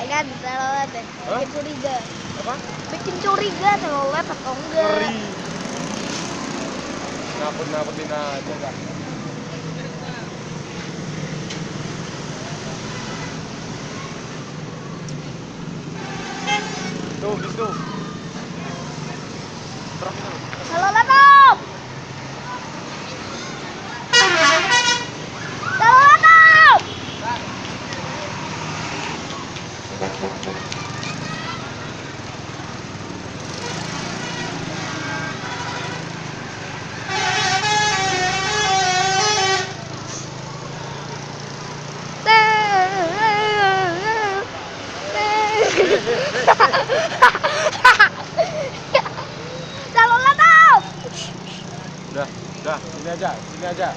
kan telolet deh. Bikin curiga. Apa? Bikin curiga telolet atau enggak? Ngeri. Nakut-nakutin aja kan. Tuh, bis tuh. Truk itu. Telolet om. Telolet om. Udah, sini aja, sini aja.